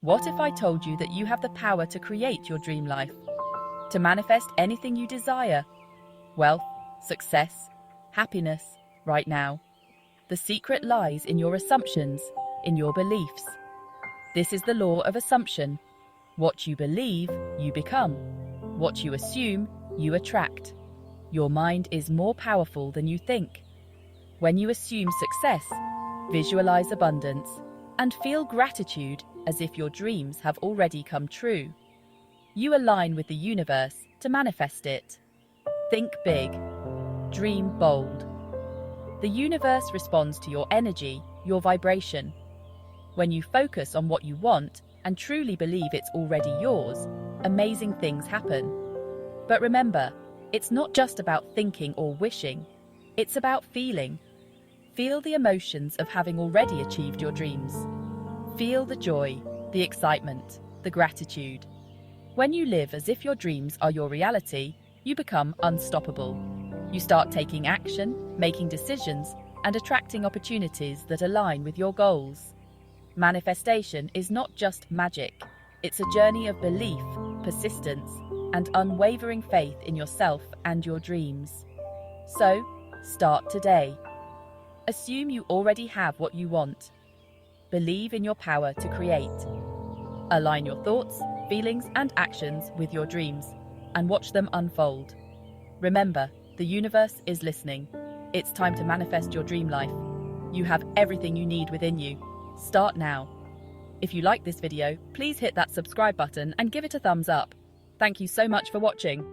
What if I told you that you have the power to create your dream life? To manifest anything you desire? Wealth, success, happiness, right now. The secret lies in your assumptions, in your beliefs. This is the law of assumption. What you believe, you become. What you assume, you attract. Your mind is more powerful than you think. When you assume success, visualize abundance, and feel gratitude as if your dreams have already come true. You align with the universe to manifest it. Think big. Dream bold. The universe responds to your energy, your vibration. When you focus on what you want and truly believe it's already yours, amazing things happen. But remember, it's not just about thinking or wishing. It's about feeling. Feel the emotions of having already achieved your dreams. Feel the joy, the excitement, the gratitude. When you live as if your dreams are your reality, you become unstoppable. You start taking action, making decisions, and attracting opportunities that align with your goals. Manifestation is not just magic. It's a journey of belief, persistence, and unwavering faith in yourself and your dreams. So, start today. Assume you already have what you want. Believe in your power to create. Align your thoughts, feelings, and actions with your dreams, and watch them unfold. Remember, the universe is listening. It's time to manifest your dream life. You have everything you need within you. Start now. If you like this video, please hit that subscribe button and give it a thumbs up. Thank you so much for watching.